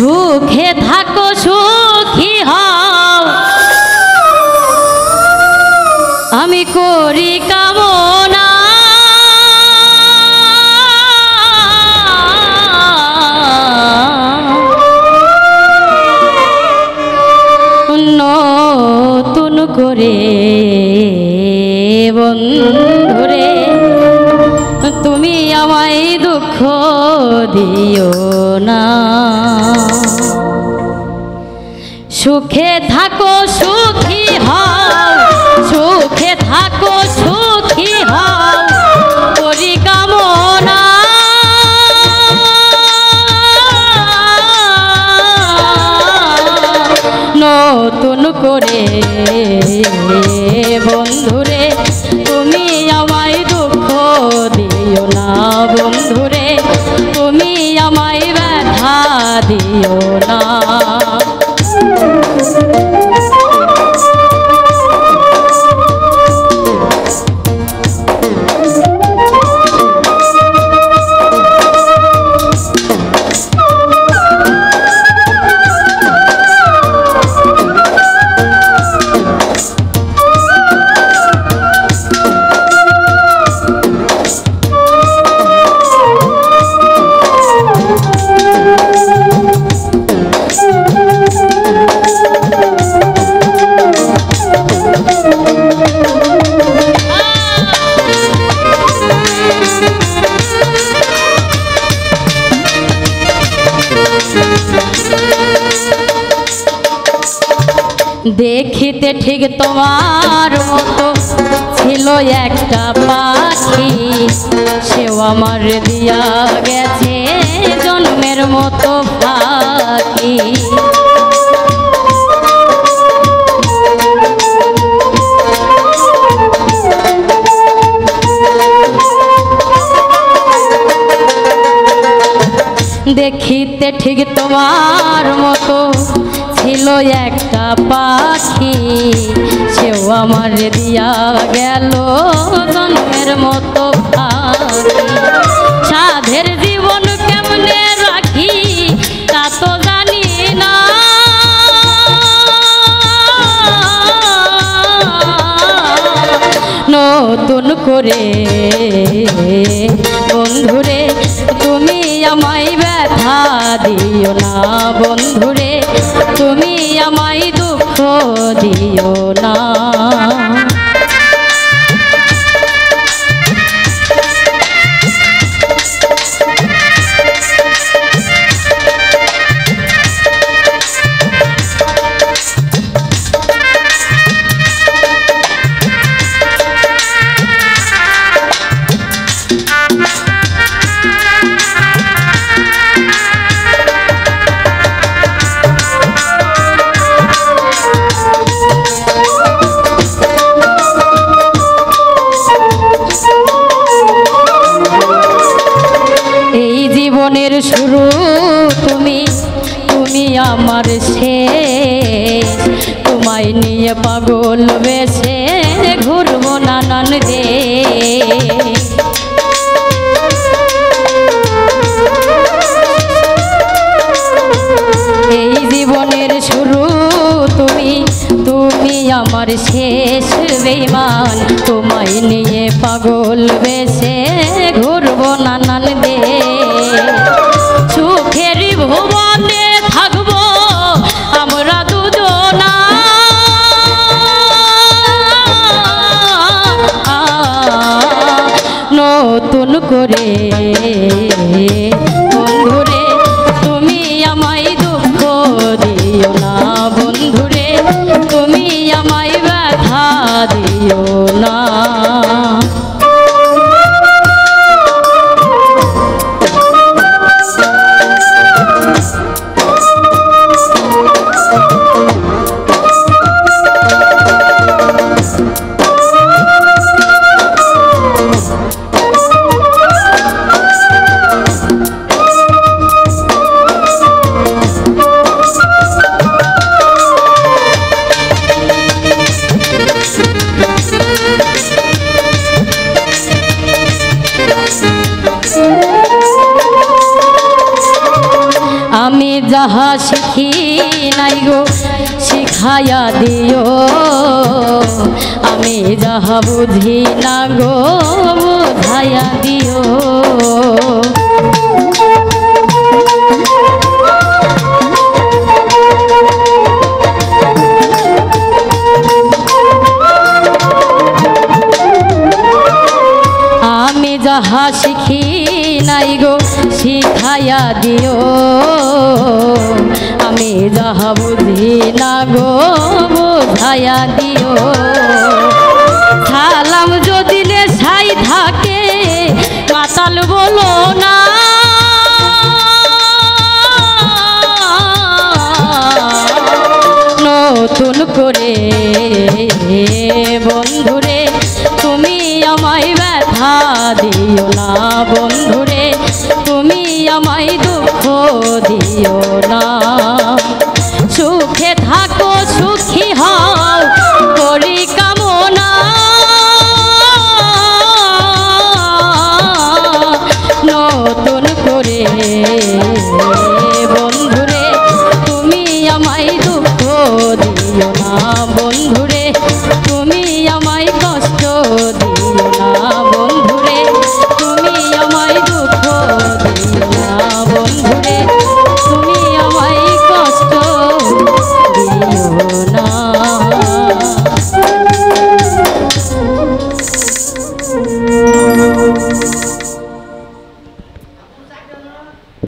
সুখে থাকো সুখী হও আমি করি কামনা নতুন করে বন্ধুরে তুমি আমায় দুঃখ দিও না সুখে থাকো সুখী হও সুখে থাকো সুখী হও করি কামনা নতুন করে বন্ধুরে তুমি আমায় দুঃখ দিও না বন্ধুরে তুমি আমায় ব্যথা দিও না দেখিতে ঠিক তোমার মতো ছিল একটা পাখি সেও আমার দিয়া গেছে জন্মের মতো ফাঁকি দেখিতে ঠিক তোমার মতো ছিল একটা পাখি সেও আমার দিয়া গেল জন্মের মতো ফাঁকি সাধের জীবন কেমনে রাখি তা তো জানি না নতুন করে বন্ধুরে তুমি আমায় ব্যথা দিও না বন্ধুরে তুমি আমায় দুঃখ দিও না জীবনের শুরু তুমি তুমি আমার শেষ তোমায় নিয়ে পাগল বেশে ঘুরবো নানান দেশ এই জীবনের শুরু তুমি তুমি আমার শেষ বেঈমান তোমায় নিয়ে পাগল বেশে ঘুরবো নানান দেশ সুখের ভুবনে থাকবো আমরা দুজনা নতুন করে বন্ধুরে তুমি আমায় দুঃখ দিও না বন্ধুরে তুমি আমায় ব্যথা দিও না যাহা শিখি নাই গো শিখাইয়া দিও, আমি যাহা বুঝি না গো বুঝাইয়া দিও। আমি যাহা শিখি নাই গো শিখাইয়া দিও, আমি যাহা বুঝি না গো বুঝাইয়া দিও। সালাম যদি নেশাই থাকে মাতাল বলো না, নতুন করে বন্ধুরে তুমি আমায় ব্যথা দিও না, বন্ধুরে তুমি আমায় দুঃখ দিও না।